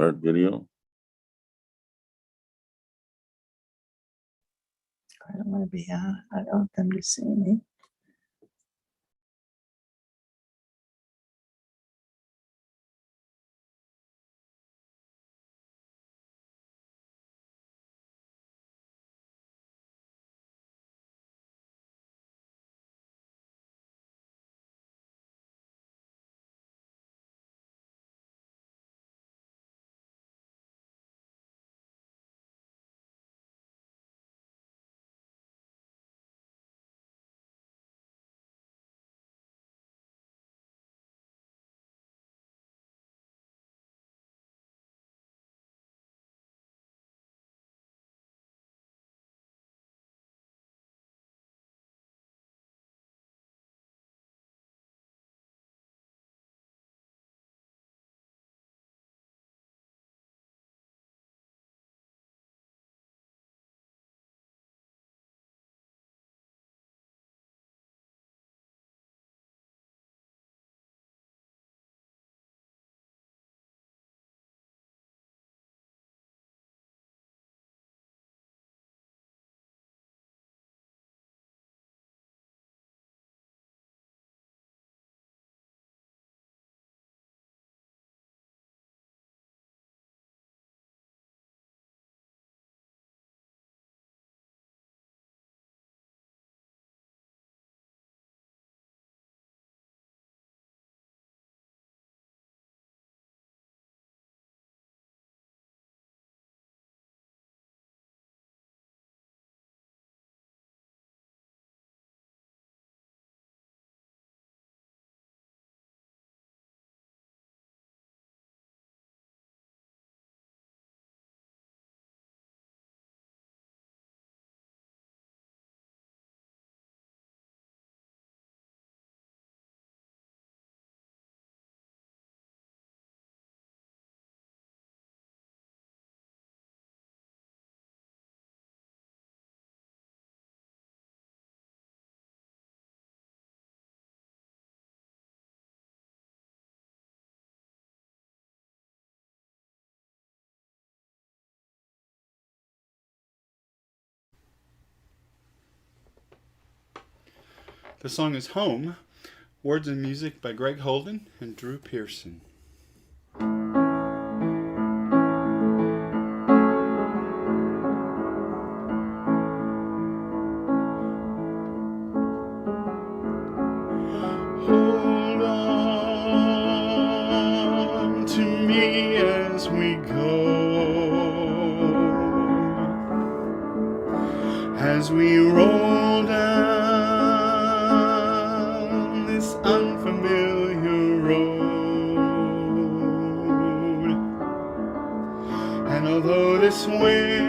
Start video. I don't want to be out. I don't want them to see me. The song is Home, words and music by Greg Holden and Drew Pearson. Hold on to me as we go, as we roll down this unfamiliar road. And although this wave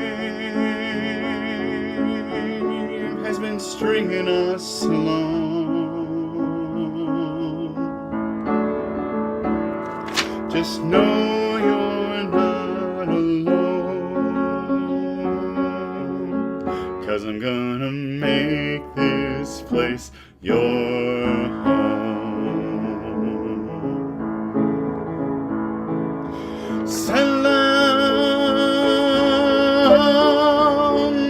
has been stringing us along, just know you're not alone, 'cause I'm gonna make this place your home. Salam,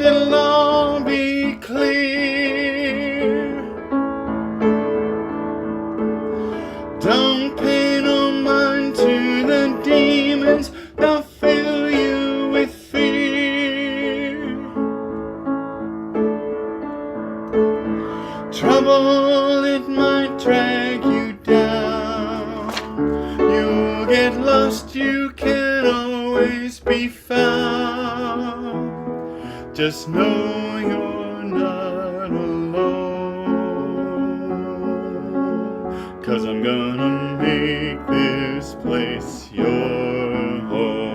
it'll all be clear. Don't pay no mind to the demons, they'll fill you with fear. Trouble, it might drag you down. You'll get lost, you can't always be found. Just know you're not alone, 'cause I'm gonna make this place your home.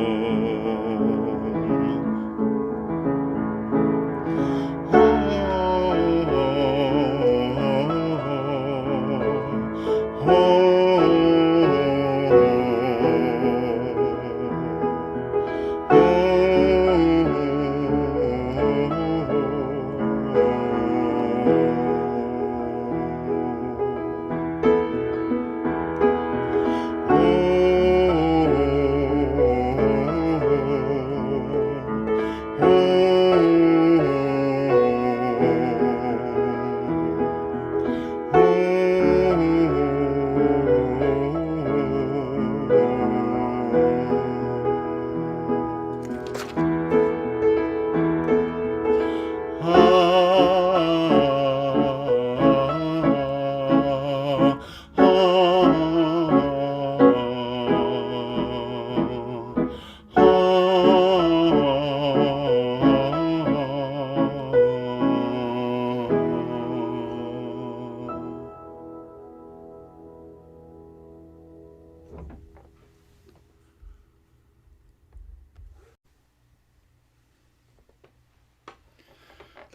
The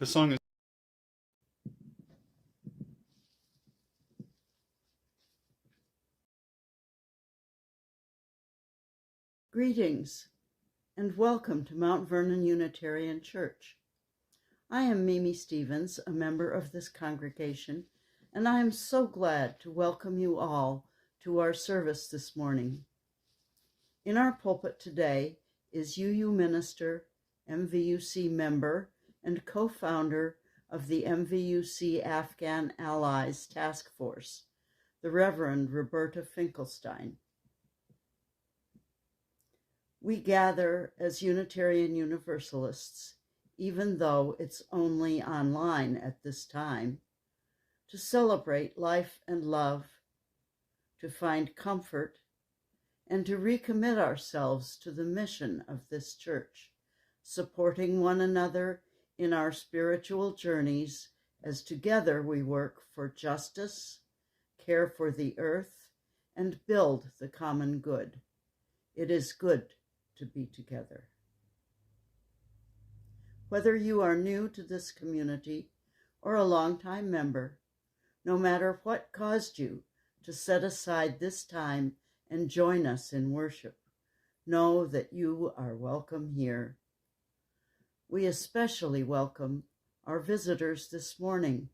song is Greetings and welcome to Mount Vernon Unitarian Church. I am Mimi Stevens, a member of this congregation, and I am so glad to welcome you all to our service this morning. In our pulpit today is UU minister, MVUC member, and co-founder of the MVUC Afghan Allies Task Force, the Reverend Roberta Finkelstein. We gather as Unitarian Universalists, even though it's only online at this time, to celebrate life and love, to find comfort, and to recommit ourselves to the mission of this church, supporting one another in our spiritual journeys as together we work for justice, care for the earth, and build the common good. It is good to be together. Whether you are new to this community or a longtime member, no matter what caused you to set aside this time and join us in worship, know that you are welcome here. We especially welcome our visitors this morning.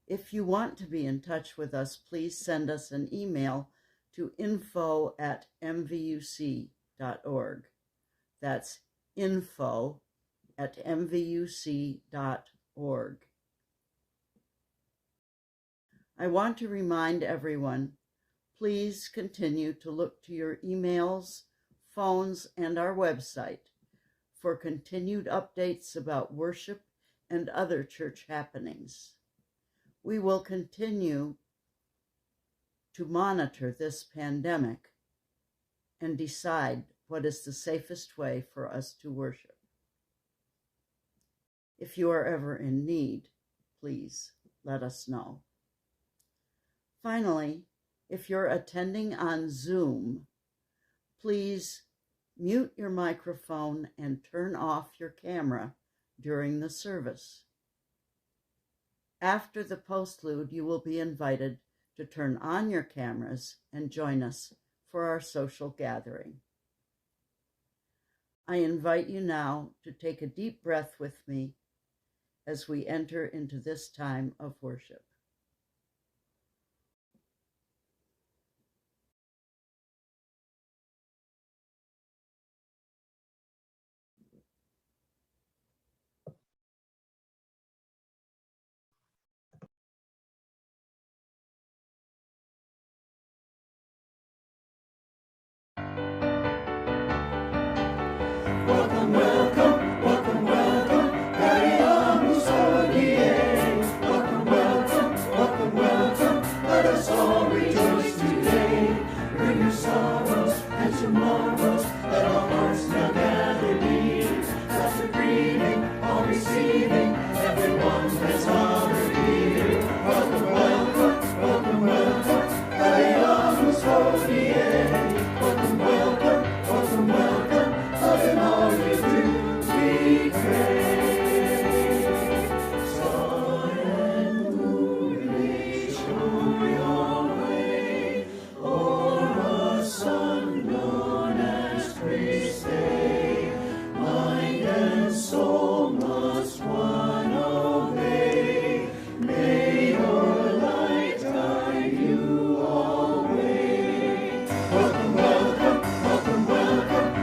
If you want to be in touch with us, please send us an email to info@mvuc.org. That's info@mvuc.org. I want to remind everyone, please continue to look to your emails, phones, and our website for continued updates about worship and other church happenings. We will continue to monitor this pandemic and decide what is the safest way for us to worship. If you are ever in need, please let us know. Finally, if you're attending on Zoom, please mute your microphone and turn off your camera during the service. After the postlude, you will be invited to turn on your cameras and join us for our social gathering. I invite you now to take a deep breath with me as we enter into this time of worship. Welcome, welcome, welcome, welcome. Welcome, welcome, welcome, welcome. Let us all rejoice today. Bring your sorrows and tomorrows. Let our hearts now gather near. After grieving, all receiving, everyone has honored here. Welcome, welcome, welcome, welcome. Welcome, welcome, welcome, welcome. Let him always do be praised. Sun and moon may show your way, o'er a sun known as free stay. Mind and soul must one obey. May your light guide you always. Welcome, welcome, welcome, welcome.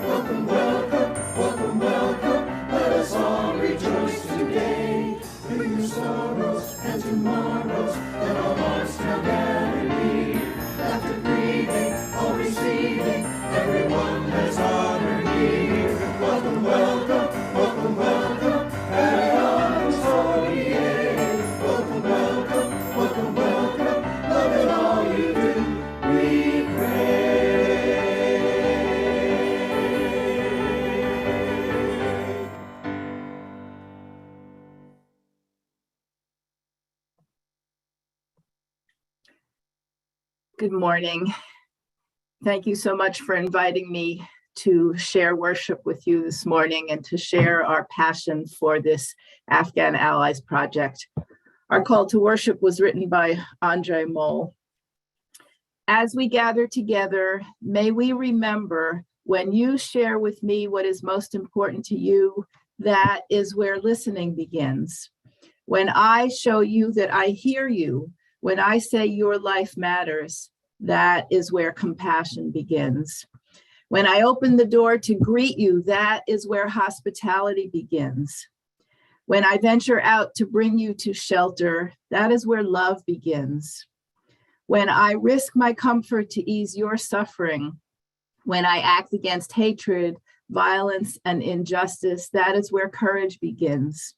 Welcome, welcome, welcome, welcome. Let us all rejoice today. Bring your sorrows and tomorrows. Let our hearts now gather near. After grieving, all receiving, everyone has honored here. Welcome, welcome, welcome, welcome. Welcome, welcome, Good morning. Thank you so much for inviting me to share worship with you this morning and to share our passion for this Afghan Allies project. Our call to worship was written by Andre Moll. As we gather together, may we remember when you share with me what is most important to you, that is where listening begins. When I show you that I hear you, when I say your life matters, that is where compassion begins. When I open the door to greet you, that is where hospitality begins. When I venture out to bring you to shelter, that is where love begins. When I risk my comfort to ease your suffering, when I act against hatred, violence, and injustice, that is where courage begins.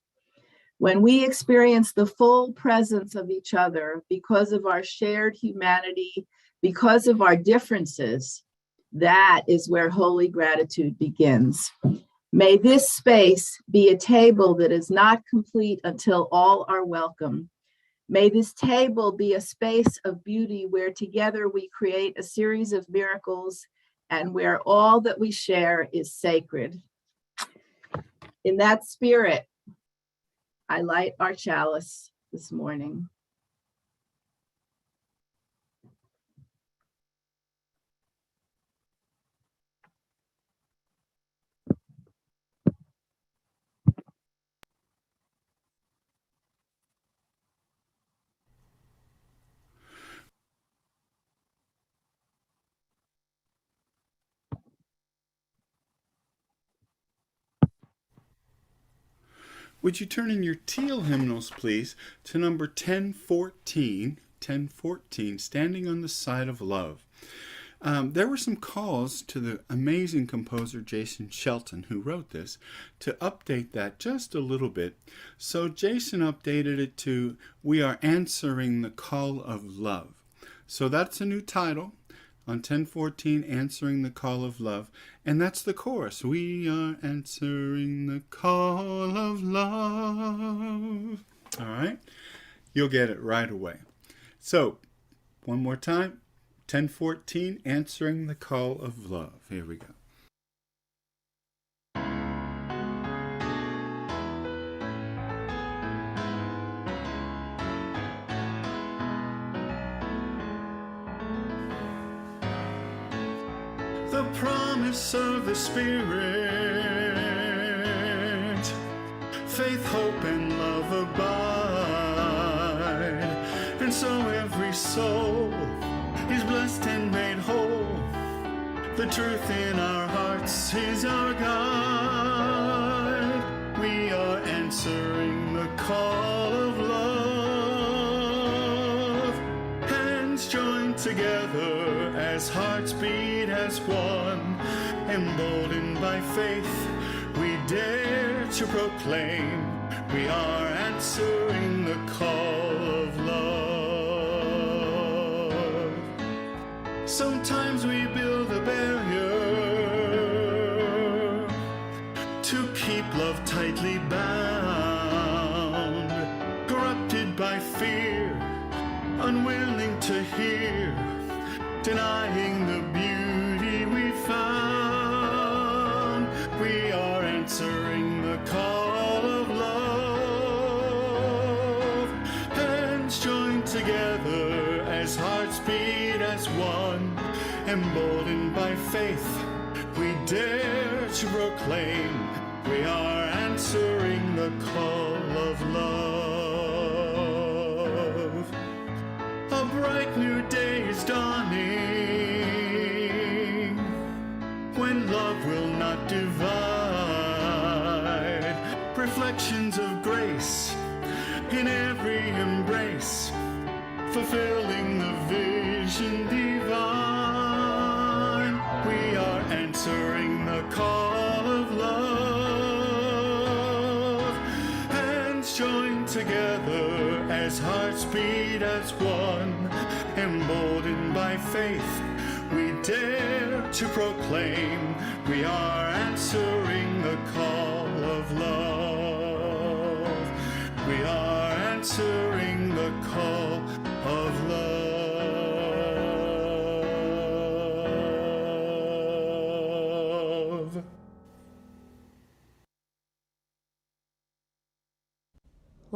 When we experience the full presence of each other because of our shared humanity, because of our differences, that is where holy gratitude begins. May this space be a table that is not complete until all are welcome. May this table be a space of beauty where together we create a series of miracles and where all that we share is sacred. In that spirit, I light our chalice this morning. Would you turn in your teal hymnals, please, to number 1014, Standing on the Side of Love. There were some calls to the amazing composer Jason Shelton, who wrote this, to update that just a little bit. So Jason updated it to We Are Answering the Call of Love. So that's a new title on 1014, Answering the Call of Love. And that's the chorus. We are answering the call of love. All right? You'll get it right away. So, one more time. 1014, Answering the Call of Love. Here we go. The promise of the Spirit, faith, hope, and love abide, and so every soul is blessed and made whole. The truth in our hearts is our guide. We are answering the call of love. Hands joined together as hearts beat as one. Emboldened by faith, we dare to proclaim we are answering the call of love. Sometimes we build a barrier to keep love tightly bound, corrupted by fear, unwilling to hear, denying the beauty we found. We are answering the call of love. Hands joined together as hearts beat as one. Emboldened by faith, we dare to proclaim we are answering the call of love. A bright new day is dawning when love will not divide. Reflections of grace in every embrace, fulfilling the vision divine. We are answering the call of love. Hands joined together as hearts beat as one. Emboldened by faith, we dare to proclaim we are answering the call of love. We are answering the call of love.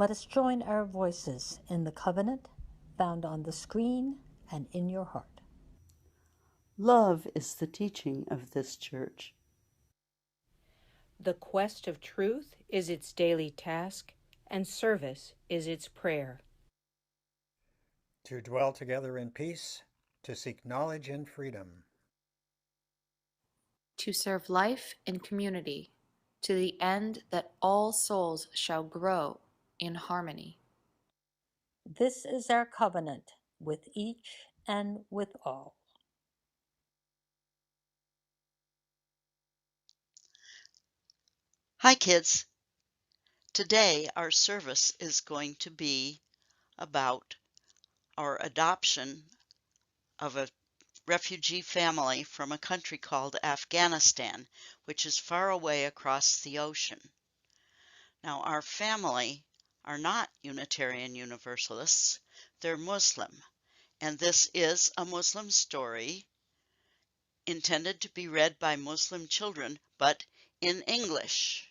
Let us join our voices in the covenant found on the screen and in your heart. Love is the teaching of this church. The quest of truth is its daily task, and service is its prayer. To dwell together in peace, to seek knowledge and freedom. To serve life in community, to the end that all souls shall grow in harmony. This is our covenant with each and with all. Hi kids. Today our service is going to be about our adoption of a refugee family from a country called Afghanistan, which is far away across the ocean. Now our family are not Unitarian Universalists, they're Muslim, and this is a Muslim story intended to be read by Muslim children, but in English.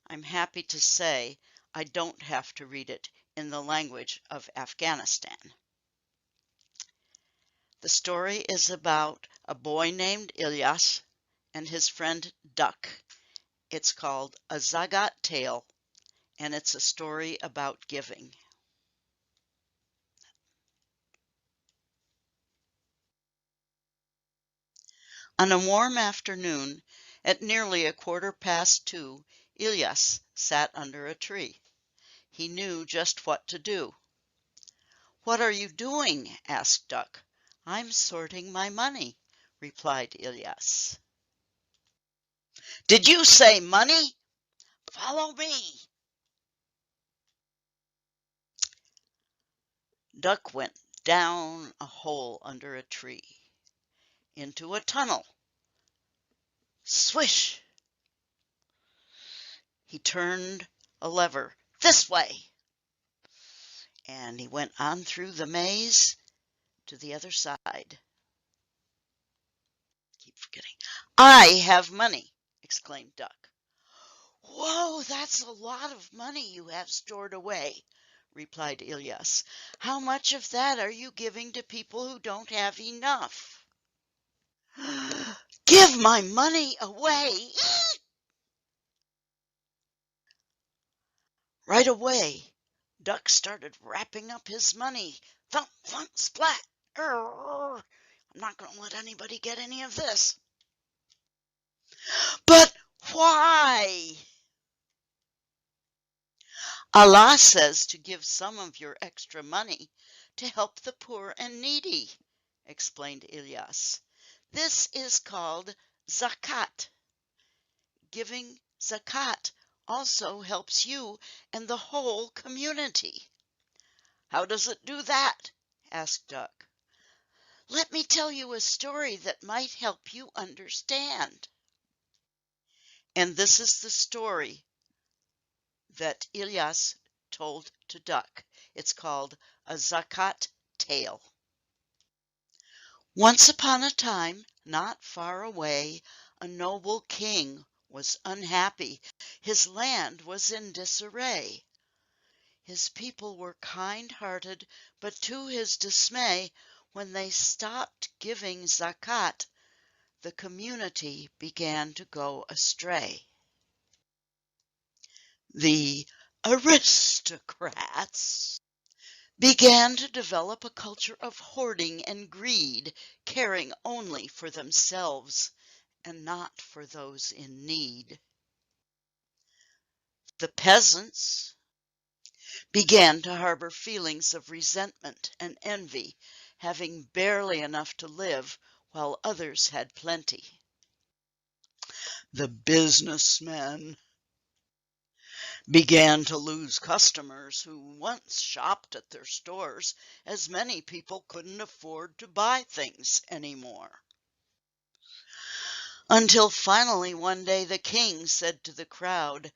I'm happy to say I don't have to read it in the language of Afghanistan. The story is about a boy named Ilyas and his friend Duck. It's called A Zakat Tale, and it's a story about giving. On a warm afternoon, at nearly 2:15, Ilyas sat under a tree. He knew just what to do. "What are you doing?" asked Duck. "I'm sorting my money," replied Ilyas. "Did you say money? Follow me." Duck went down a hole under a tree, into a tunnel. Swish! He turned a lever. "This way!" And he went on through the maze to the other side. Keep forgetting. "I have money!" exclaimed Duck. "Whoa, that's a lot of money you have stored away," replied Ilyas. "How much of that are you giving to people who don't have enough?" "Give my money away!" Right away, Duck started wrapping up his money. Thump, thump, splat! I'm not going to let anybody get any of this. "But why?" "Allah says to give some of your extra money to help the poor and needy," explained Ilyas. "This is called zakat. Giving zakat also helps you and the whole community." "How does it do that?" asked Duck. "Let me tell you a story that might help you understand." And this is the story that Ilyas told to Duck. It's called A Zakat Tale. Once upon a time, not far away, a noble king was unhappy. His land was in disarray. His people were kind-hearted, but to his dismay, when they stopped giving zakat, the community began to go astray. The aristocrats began to develop a culture of hoarding and greed, caring only for themselves and not for those in need. The peasants began to harbor feelings of resentment and envy, having barely enough to live while others had plenty. The businessmen began to lose customers who once shopped at their stores, as many people couldn't afford to buy things anymore. Until finally one day the king said to the crowd,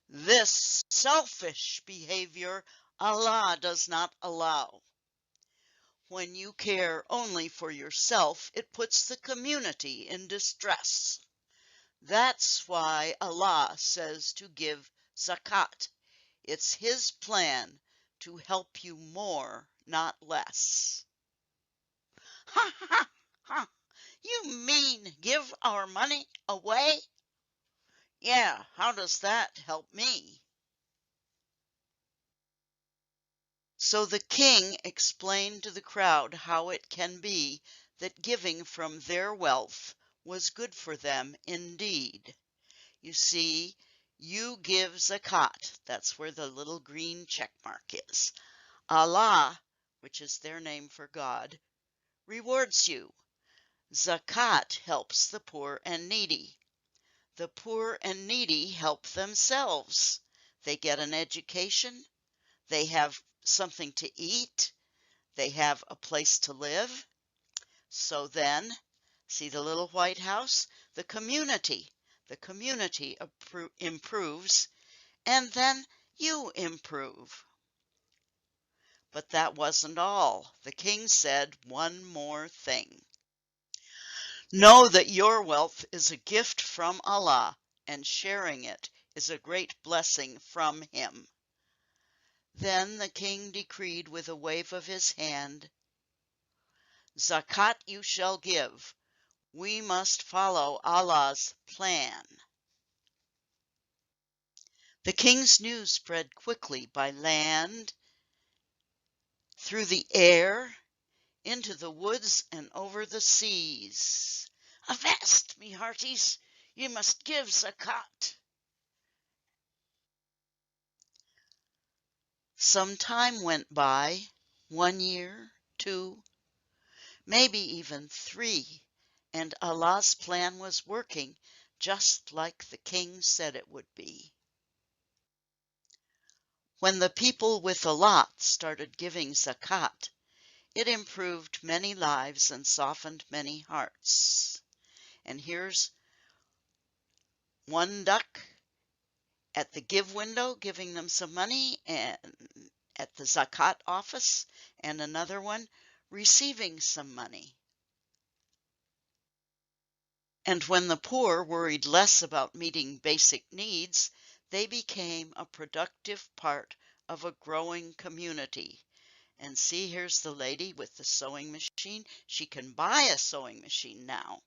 "This selfish behavior Allah does not allow. When you care only for yourself, it puts the community in distress. That's why Allah says to give zakat. It's His plan to help you more, not less. Ha ha ha! You mean give our money away? Yeah, how does that help me? So the king explained to the crowd how it can be that giving from their wealth was good for them indeed. You see, you give zakat, that's where the little green check mark is. Allah, which is their name for God, rewards you. Zakat helps the poor and needy. The poor and needy help themselves. They get an education, they have something to eat, they have a place to live. So then, see the little white house? The community improves, and then you improve. But that wasn't all. The king said one more thing. Know that your wealth is a gift from Allah, and sharing it is a great blessing from Him. Then the king decreed with a wave of his hand, Zakat you shall give. We must follow Allah's plan. The king's news spread quickly by land, through the air, into the woods, and over the seas. Avast, me hearties, ye must give zakat. Some time went by, 1 year, 2, maybe even 3, and Allah's plan was working just like the king said it would be. When the people with a lot started giving zakat, it improved many lives and softened many hearts. And here's one duck at the give window giving them some money, and at the zakat office, and another one receiving some money. And when the poor worried less about meeting basic needs, they became a productive part of a growing community. And see, here's the lady with the sewing machine. She can buy a sewing machine now.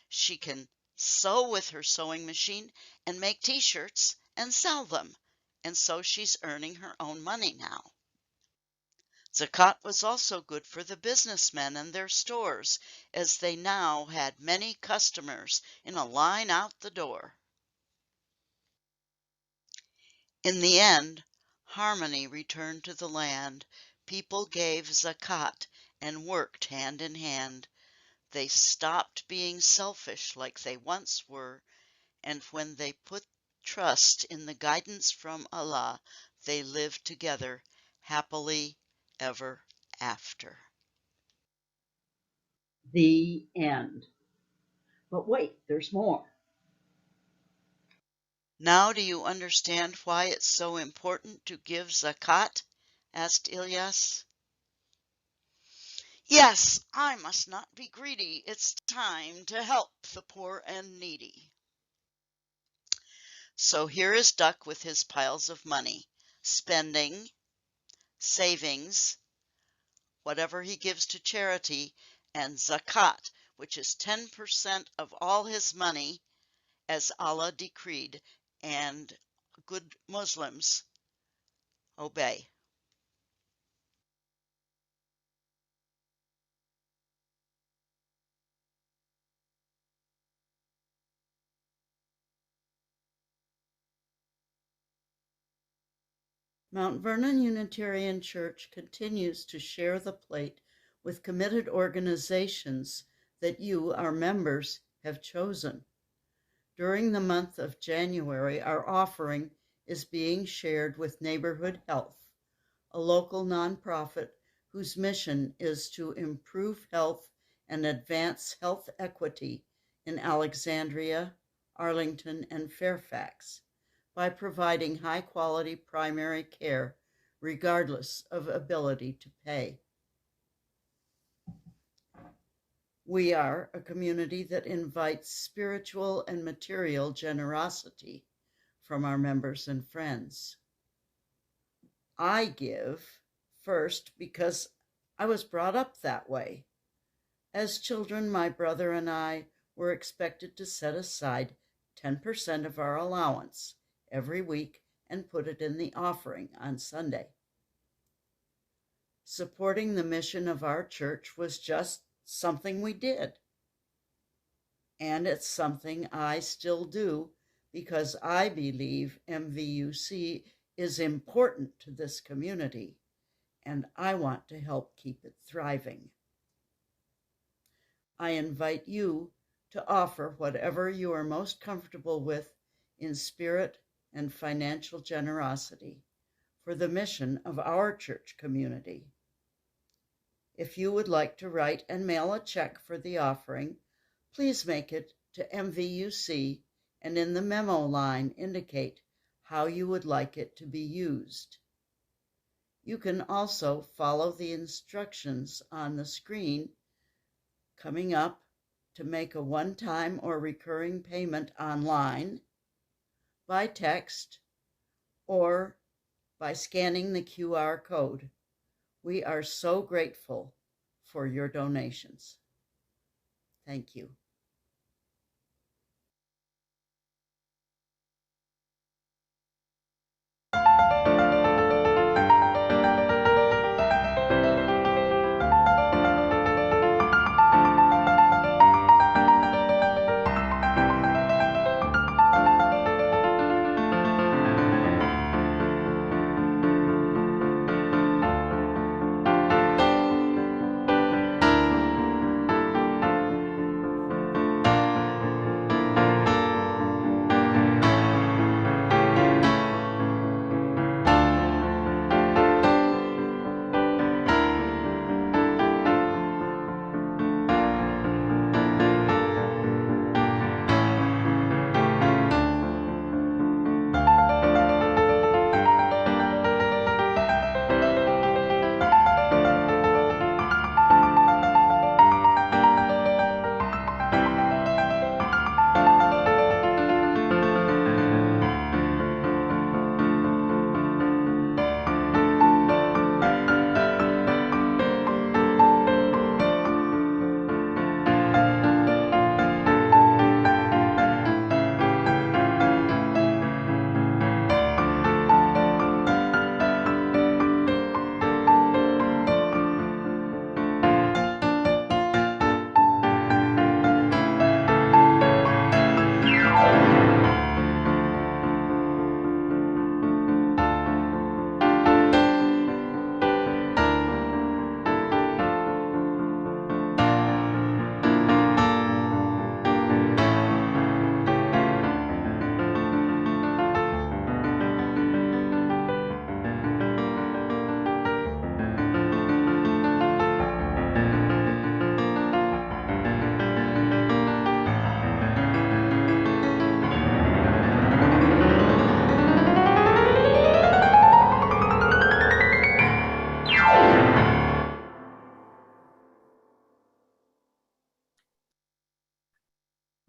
She can sew with her sewing machine and make t-shirts and sell them. And so she's earning her own money now. Zakat was also good for the businessmen and their stores, as they now had many customers in a line out the door. In the end, harmony returned to the land. People gave zakat and worked hand in hand. They stopped being selfish like they once were, and when they put trust in the guidance from Allah, they lived together happily ever after. The end. But wait, there's more. Now do you understand why it's so important to give zakat? Asked Ilyas. Yes, I must not be greedy. It's time to help the poor and needy. So here is Duck with his piles of money, spending, savings, whatever he gives to charity, and zakat, which is 10% of all his money, as Allah decreed, and good Muslims obey. Mount Vernon Unitarian Church continues to share the plate with committed organizations that you, our members, have chosen. During the month of January, our offering is being shared with Neighborhood Health, a local nonprofit whose mission is to improve health and advance health equity in Alexandria, Arlington, and Fairfax by providing high-quality primary care regardless of ability to pay. We are a community that invites spiritual and material generosity from our members and friends. I give first because I was brought up that way. As children, my brother and I were expected to set aside 10% of our allowance every week and put it in the offering on Sunday. Supporting the mission of our church was just something we did. And it's something I still do because I believe MVUC is important to this community, and I want to help keep it thriving. I invite you to offer whatever you are most comfortable with in spirit and financial generosity for the mission of our church community. If you would like to write and mail a check for the offering, please make it to MVUC and in the memo line indicate how you would like it to be used. You can also follow the instructions on the screen coming up to make a one-time or recurring payment online, by text, or by scanning the QR code. We are so grateful for your donations. Thank you.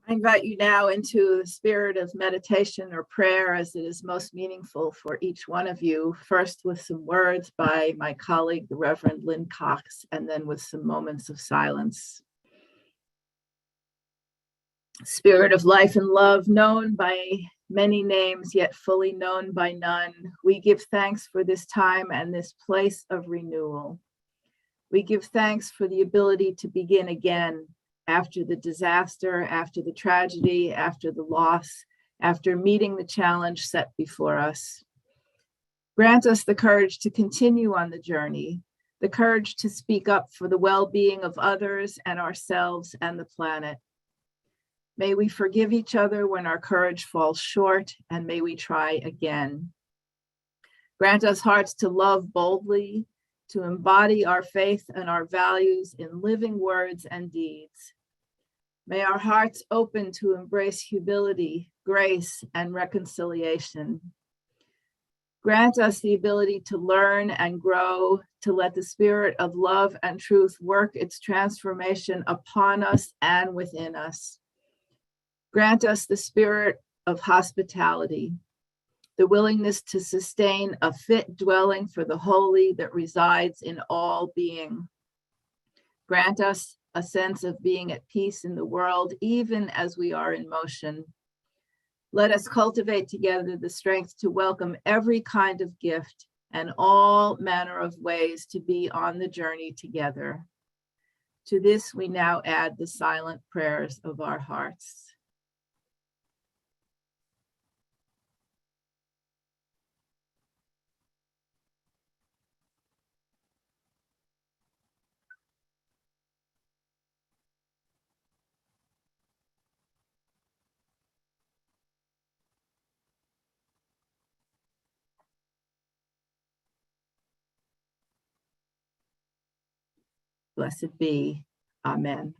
I invite you now into the spirit of meditation or prayer as it is most meaningful for each one of you, first with some words by my colleague, the Reverend Lynn Cox, and then with some moments of silence. Spirit of life and love, known by many names, yet fully known by none, we give thanks for this time and this place of renewal. We give thanks for the ability to begin again, after the disaster, after the tragedy, after the loss, after meeting the challenge set before us. Grant us the courage to continue on the journey, the courage to speak up for the well-being of others and ourselves and the planet. May we forgive each other when our courage falls short, and may we try again. Grant us hearts to love boldly, to embody our faith and our values in living words and deeds. May our hearts open to embrace humility, grace, and reconciliation. Grant us the ability to learn and grow, to let the spirit of love and truth work its transformation upon us and within us. Grant us the spirit of hospitality. the willingness to sustain a fit dwelling for the holy that resides in all being. Grant us a sense of being at peace in the world, even as we are in motion. Let us cultivate together the strength to welcome every kind of gift and all manner of ways to be on the journey together. To this, we now add the silent prayers of our hearts. Blessed be. Amen.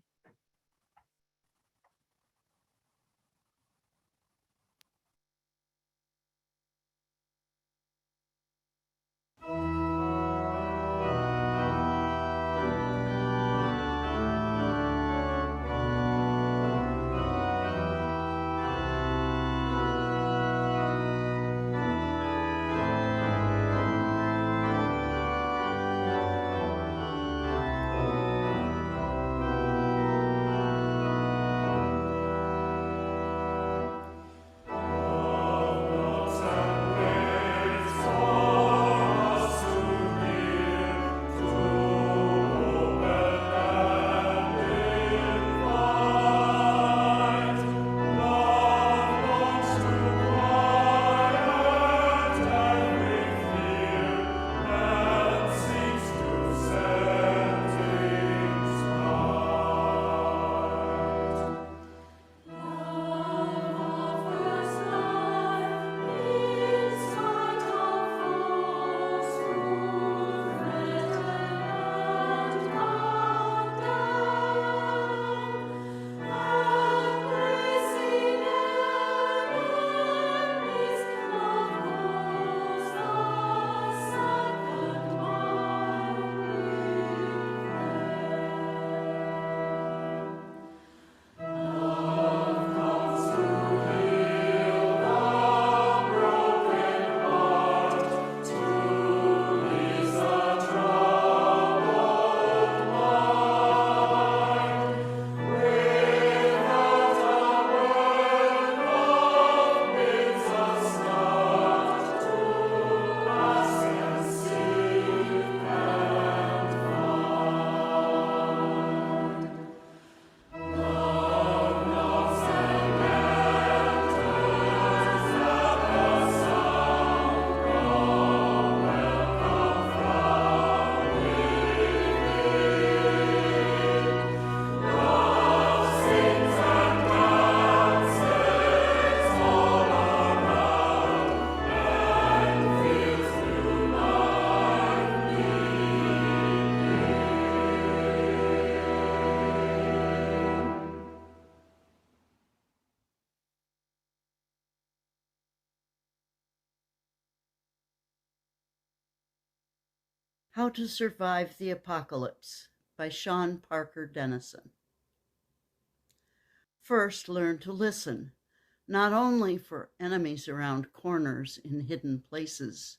How to Survive the Apocalypse by Sean Parker Dennison. First, learn to listen, not only for enemies around corners in hidden places,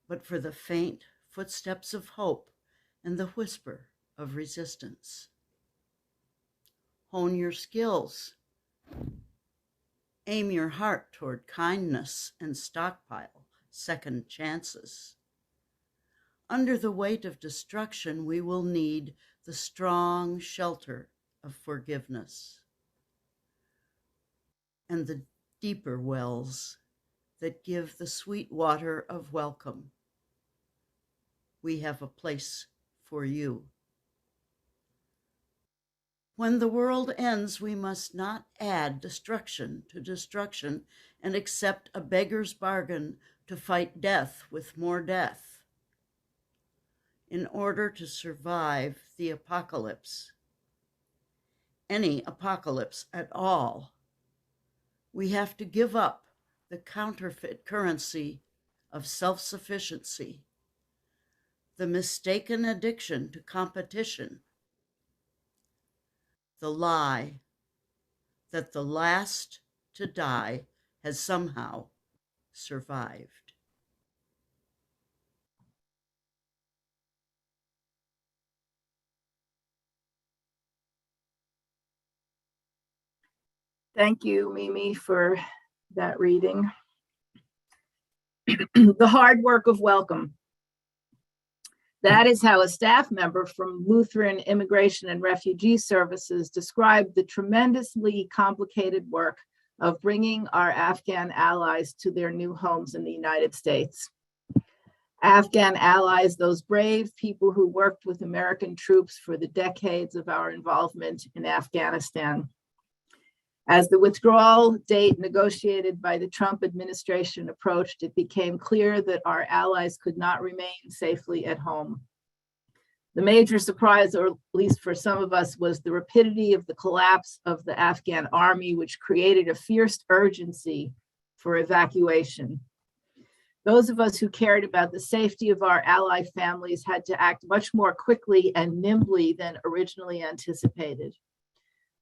but for the faint footsteps of hope and the whisper of resistance. Hone your skills. Aim your heart toward kindness and stockpile second chances. Under the weight of destruction, we will need the strong shelter of forgiveness and the deeper wells that give the sweet water of welcome. We have a place for you. When the world ends, we must not add destruction to destruction and accept a beggar's bargain to fight death with more death. In order to survive the apocalypse, any apocalypse at all, we have to give up the counterfeit currency of self-sufficiency, the mistaken addiction to competition, the lie that the last to die has somehow survived. Thank you, Mimi, for that reading. The hard work of welcome. That is how a staff member from Lutheran Immigration and Refugee Services described the tremendously complicated work of bringing our Afghan allies to their new homes in the United States. Afghan allies, those brave people who worked with American troops for the decades of our involvement in Afghanistan. As the withdrawal date negotiated by the Trump administration approached, it became clear that our allies could not remain safely at home. The major surprise, or at least for some of us, was the rapidity of the collapse of the Afghan army, which created a fierce urgency for evacuation. Those of us who cared about the safety of our ally families had to act much more quickly and nimbly than originally anticipated.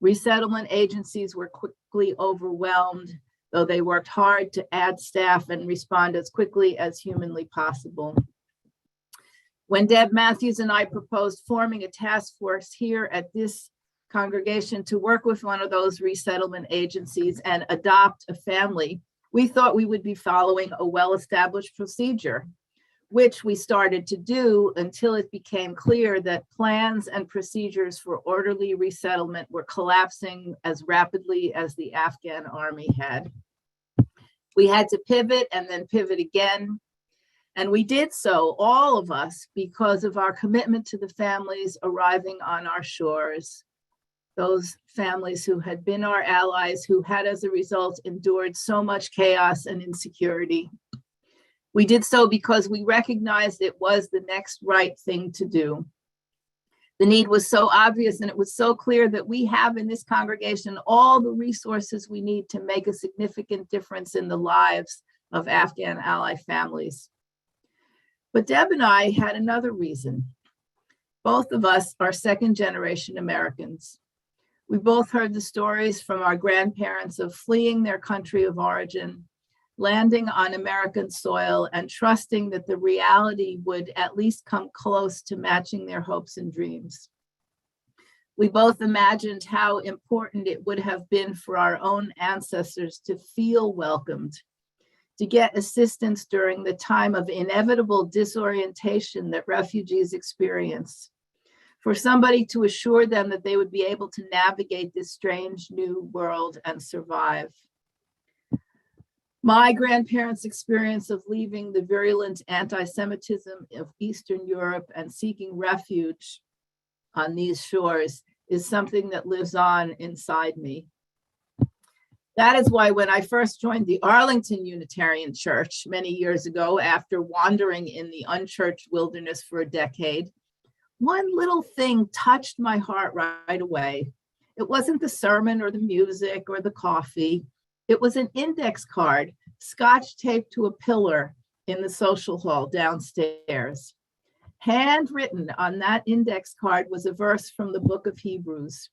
Resettlement agencies were quickly overwhelmed, though they worked hard to add staff and respond as quickly as humanly possible. When Deb Matthews and I proposed forming a task force here at this congregation to work with one of those resettlement agencies and adopt a family, we thought we would be following a well-established procedure, which we started to do until it became clear that plans and procedures for orderly resettlement were collapsing as rapidly as the Afghan army had. We had to pivot and then pivot again. And we did so, all of us, because of our commitment to the families arriving on our shores, those families who had been our allies, who had as a result endured so much chaos and insecurity. We did so because we recognized it was the next right thing to do. The need was so obvious, and it was so clear that we have in this congregation all the resources we need to make a significant difference in the lives of Afghan ally families. But Deb and I had another reason. Both of us are second-generation Americans. We both heard the stories from our grandparents of fleeing their country of origin, landing on American soil, and trusting that the reality would at least come close to matching their hopes and dreams. We both imagined how important it would have been for our own ancestors to feel welcomed, to get assistance during the time of inevitable disorientation that refugees experience, for somebody to assure them that they would be able to navigate this strange new world and survive. My grandparents' experience of leaving the virulent anti-Semitism of Eastern Europe and seeking refuge on these shores is something that lives on inside me. That is why when I first joined the Arlington Unitarian Church many years ago, after wandering in the unchurched wilderness for a decade, one little thing touched my heart right away. It wasn't the sermon or the music or the coffee. It was an index card, scotch taped to a pillar in the social hall downstairs. Handwritten on that index card was a verse from the book of Hebrews.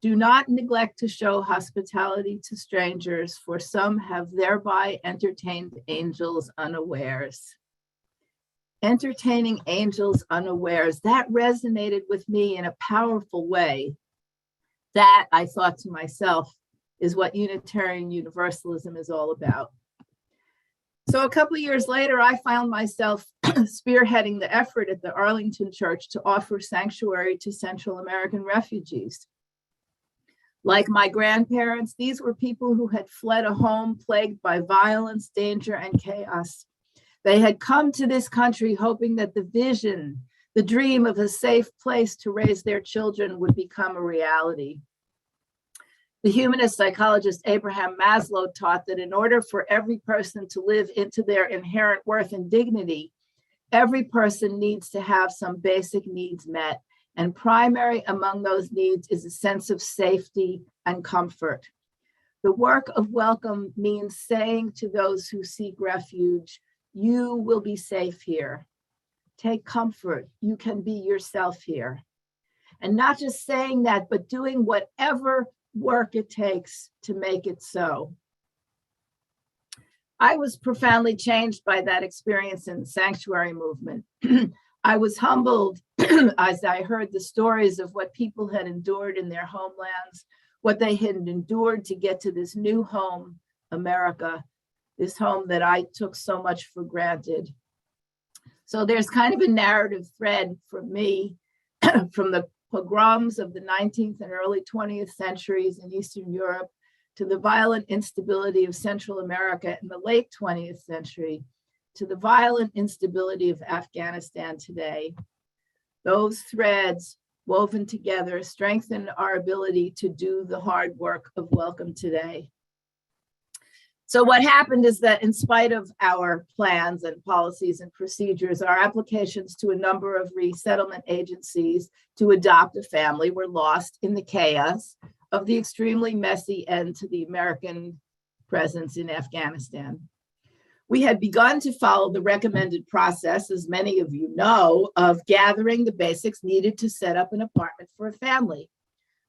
Do not neglect to show hospitality to strangers, for some have thereby entertained angels unawares. Entertaining angels unawares, that resonated with me in a powerful way. That, I thought to myself, is what Unitarian Universalism is all about. So a couple of years later, I found myself spearheading the effort at the Arlington Church to offer sanctuary to Central American refugees. Like my grandparents, these were people who had fled a home plagued by violence, danger, and chaos. They had come to this country hoping that the vision, the dream of a safe place to raise their children would become a reality. The humanist psychologist Abraham Maslow taught that in order for every person to live into their inherent worth and dignity, every person needs to have some basic needs met. And primary among those needs is a sense of safety and comfort. The work of welcome means saying to those who seek refuge, you will be safe here. Take comfort. You can be yourself here. And not just saying that, but doing whatever work it takes to make it so. I was profoundly changed by that experience in the sanctuary movement. I was humbled as I heard the stories of what people had endured in their homelands, what they had endured to get to this new home, America, this home that I took so much for granted. So there's kind of a narrative thread for me from the pogroms of the 19th and early 20th centuries in Eastern Europe to the violent instability of Central America in the late 20th century, to the violent instability of Afghanistan today. Those threads woven together strengthen our ability to do the hard work of welcome today. So what happened is that in spite of our plans and policies and procedures, our applications to a number of resettlement agencies to adopt a family were lost in the chaos of the extremely messy end to the American presence in Afghanistan. We had begun to follow the recommended process, as many of you know, of gathering the basics needed to set up an apartment for a family,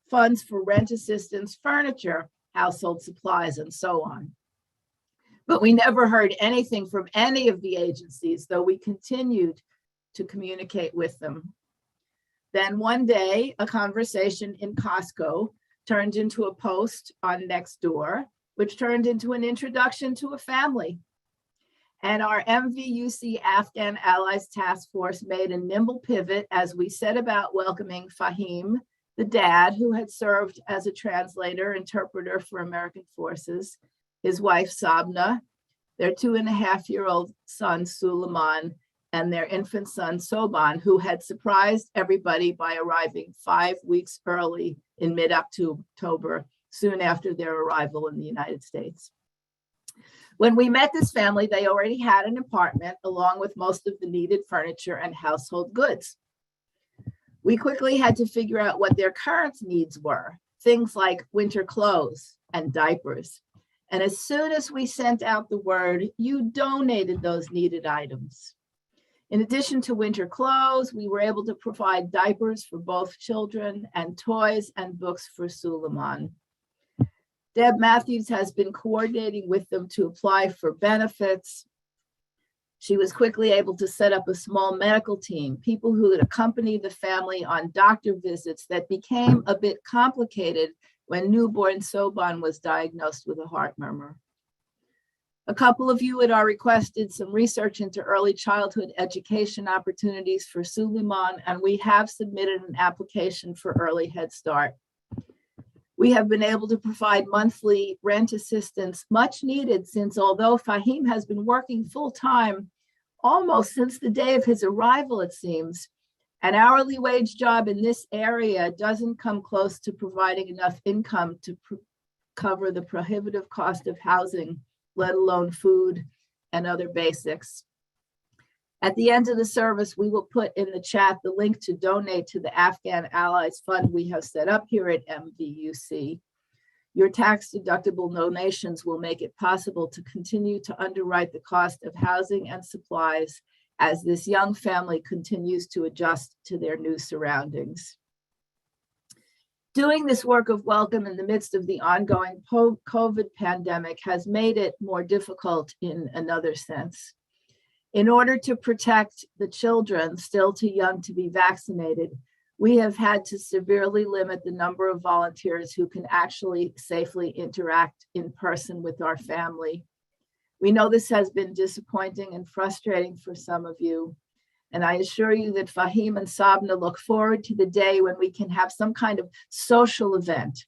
funds for rent assistance, furniture, household supplies, and so on. But we never heard anything from any of the agencies, though we continued to communicate with them. Then one day, a conversation in Costco turned into a post on Nextdoor, which turned into an introduction to a family. And our MVUC Afghan Allies Task Force made a nimble pivot as we set about welcoming Fahim, the dad who had served as a translator, interpreter for American forces, his wife Sabna, their 2.5-year-old son Suleiman, and their infant son Soban, who had surprised everybody by arriving 5 weeks early in mid-October, soon after their arrival in the United States. When we met this family, they already had an apartment along with most of the needed furniture and household goods. We quickly had to figure out what their current needs were, things like winter clothes and diapers. And as soon as we sent out the word, you donated those needed items. In addition to winter clothes, we were able to provide diapers for both children and toys and books for Suleiman. Deb Matthews has been coordinating with them to apply for benefits. She was quickly able to set up a small medical team, people who would accompany the family on doctor visits that became a bit complicated when newborn Soban was diagnosed with a heart murmur. A couple of you at our request did some research into early childhood education opportunities for Suleiman, and we have submitted an application for early Head Start. We have been able to provide monthly rent assistance, much needed since although Fahim has been working full-time almost since the day of his arrival, it seems, an hourly wage job in this area doesn't come close to providing enough income to cover the prohibitive cost of housing, let alone food and other basics. At the end of the service, we will put in the chat the link to donate to the Afghan Allies Fund we have set up here at MVUC. Your tax-deductible donations will make it possible to continue to underwrite the cost of housing and supplies as this young family continues to adjust to their new surroundings. Doing this work of welcome in the midst of the ongoing COVID pandemic has made it more difficult in another sense. In order to protect the children still too young to be vaccinated, we have had to severely limit the number of volunteers who can actually safely interact in person with our family. We know this has been disappointing and frustrating for some of you, and I assure you that Fahim and Sabna look forward to the day when we can have some kind of social event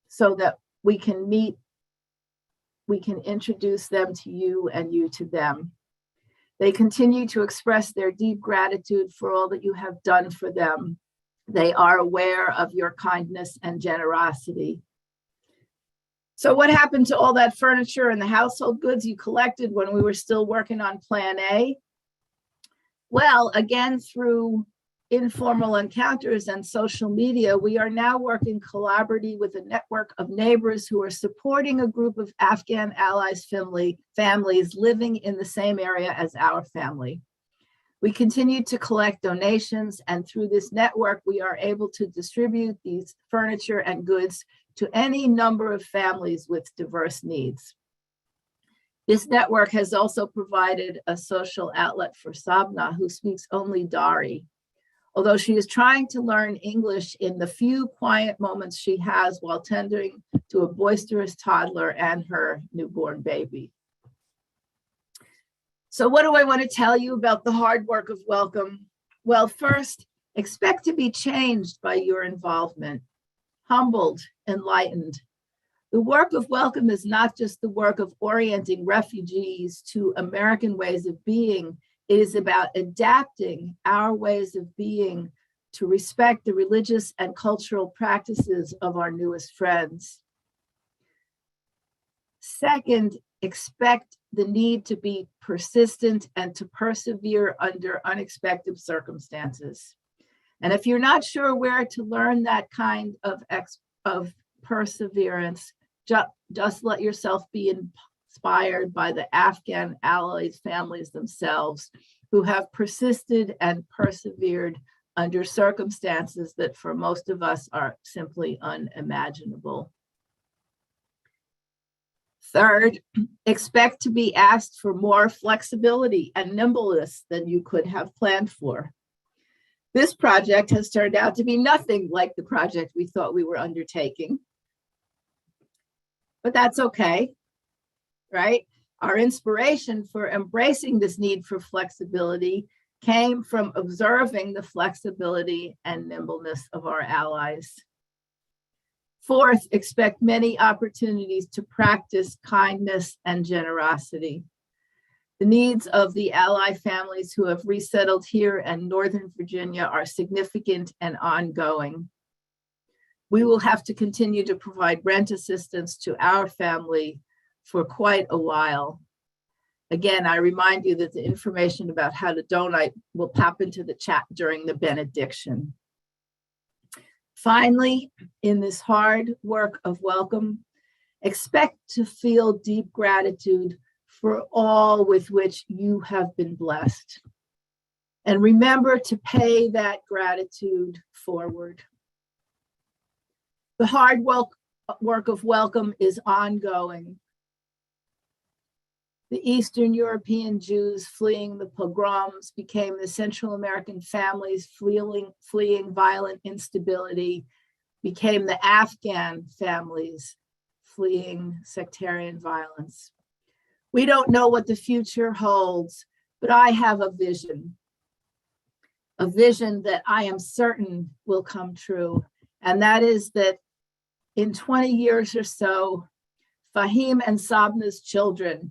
so that we can meet, we can introduce them to you and you to them. They continue to express their deep gratitude for all that you have done for them. They are aware of your kindness and generosity. So what happened to all that furniture and the household goods you collected when we were still working on Plan A? Well, again, through informal encounters and social media, we are now working collaboratively with a network of neighbors who are supporting a group of Afghan Allies families living in the same area as our family. We continue to collect donations, and through this network, we are able to distribute these furniture and goods to any number of families with diverse needs. This network has also provided a social outlet for Sabna, who speaks only Dari, although she is trying to learn English in the few quiet moments she has while tending to a boisterous toddler and her newborn baby. So what do I want to tell you about the hard work of Welcome? Well, first, expect to be changed by your involvement, humbled, enlightened. The work of Welcome is not just the work of orienting refugees to American ways of being. It is about adapting our ways of being to respect the religious and cultural practices of our newest friends. Second, expect the need to be persistent and to persevere under unexpected circumstances. And if you're not sure where to learn that kind of perseverance, just let yourself be inspired by the Afghan allies families themselves, who have persisted and persevered under circumstances that for most of us are simply unimaginable. Third, expect to be asked for more flexibility and nimbleness than you could have planned for. This project has turned out to be nothing like the project we thought we were undertaking. But that's okay, right? Our inspiration for embracing this need for flexibility came from observing the flexibility and nimbleness of our allies. Fourth, expect many opportunities to practice kindness and generosity. The needs of the ally families who have resettled here in Northern Virginia are significant and ongoing. We will have to continue to provide rent assistance to our family for quite a while. Again, I remind you that the information about how to donate will pop into the chat during the benediction. Finally, in this hard work of Welcome, expect to feel deep gratitude for all with which you have been blessed. And remember to pay that gratitude forward. The hard work of Welcome is ongoing. The Eastern European Jews fleeing the pogroms became the Central American families fleeing violent instability, became the Afghan families fleeing sectarian violence. We don't know what the future holds, but I have a vision that I am certain will come true. And that is that in 20 years or so, Fahim and Sabna's children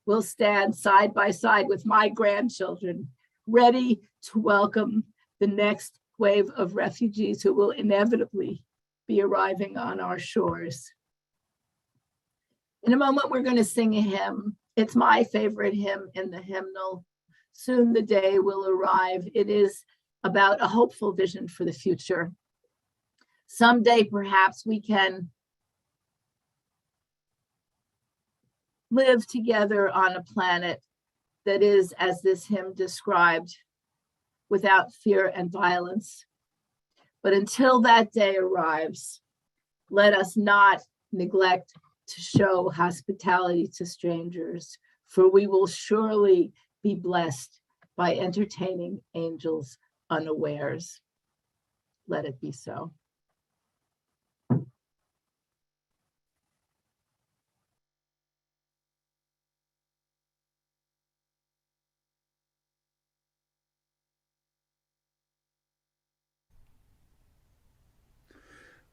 will stand side by side with my grandchildren, ready to welcome the next wave of refugees who will inevitably be arriving on our shores. In a moment, we're going to sing a hymn. It's my favorite hymn in the hymnal. Soon the day will arrive. It is about a hopeful vision for the future. Someday, perhaps, we can live together on a planet that is, as this hymn described, without fear and violence. But until that day arrives, let us not neglect to show hospitality to strangers, for we will surely be blessed by entertaining angels unawares. Let it be so.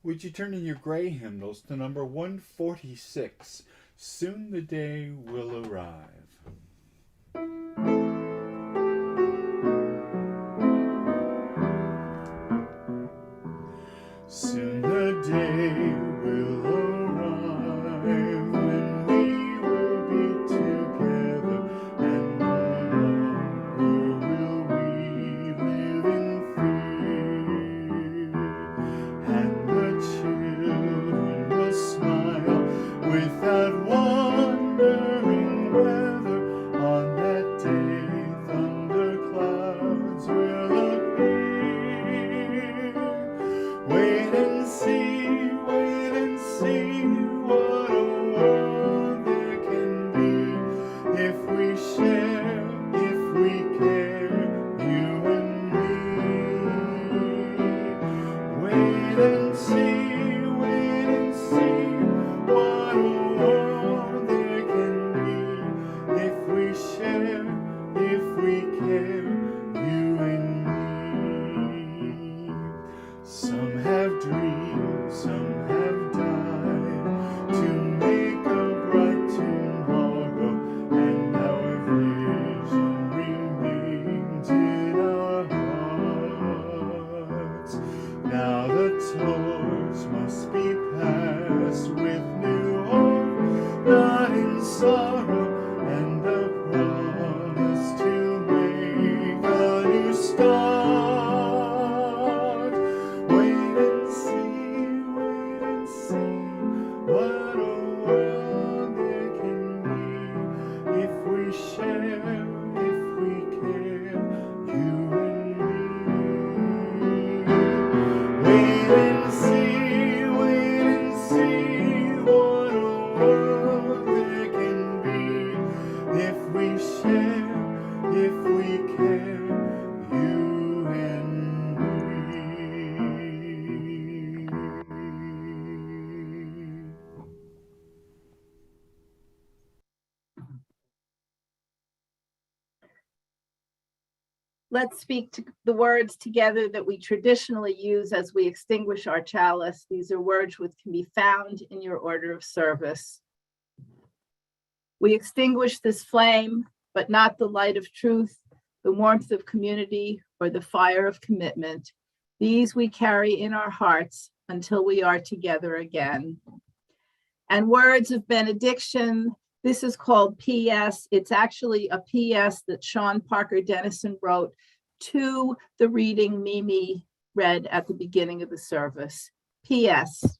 Would you turn in your gray hymnals to number 146, Soon the Day Will Arrive. Soon the day will arrive when we will be together, and no longer will we live in fear, and the children will smile without wondering whether on that day thunderclouds will appear. Wait and let's speak to the words together that we traditionally use as we extinguish our chalice. These are words which can be found in your order of service. We extinguish this flame, but not the light of truth, the warmth of community, or the fire of commitment. These we carry in our hearts until we are together again. And words of benediction. This is called P.S. It's actually a P.S. that Sean Parker Dennison wrote to the reading Mimi read at the beginning of the service. P.S.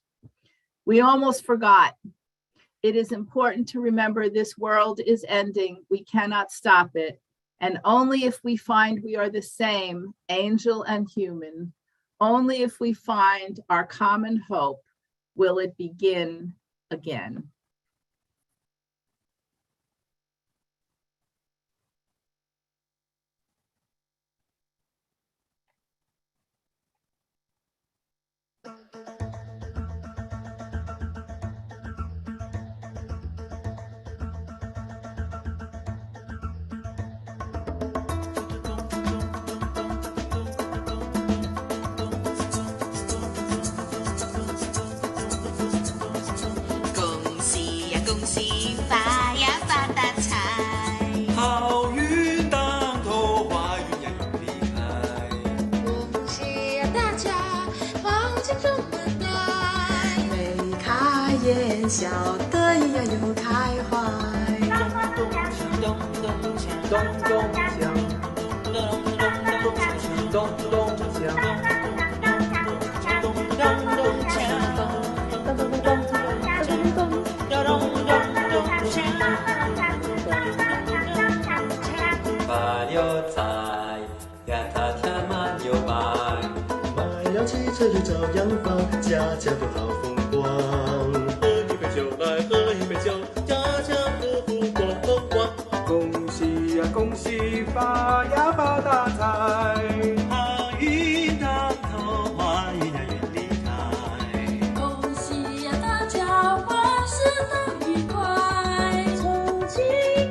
We almost forgot. It is important to remember this world is ending. We cannot stop it. And only if we find we are the same, angel and human, only if we find our common hope, will it begin again.小得意呀又开怀，咚咚锵，咚咚锵，咚咚锵，发了财呀，他天满又买，买了汽车又照样放，家家都好风光。酒来喝一杯酒，家家户户过风光。恭喜呀恭喜，发呀发大财，好运当头，欢迎呀远离开。恭喜呀大家，万事都愉快。从今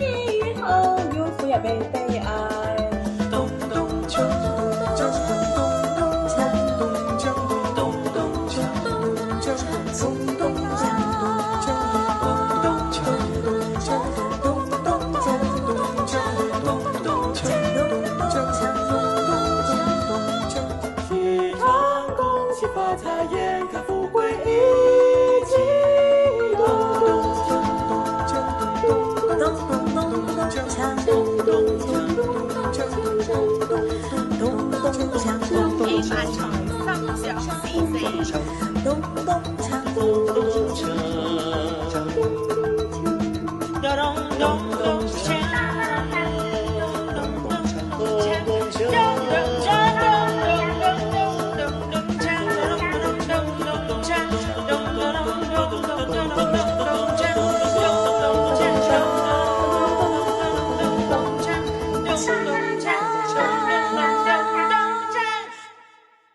以后，有福呀被悲哀。咚咚锵，咚锵，咚咚锵，咚锵，咚咚锵，咚锵，咚咚锵。发财眼看富贵一起咚咚锵，咚咚锵，咚咚锵，咚咚锵，咚咚锵，咚咚锵，咚咚锵，咚咚锵，咚咚锵，咚咚锵。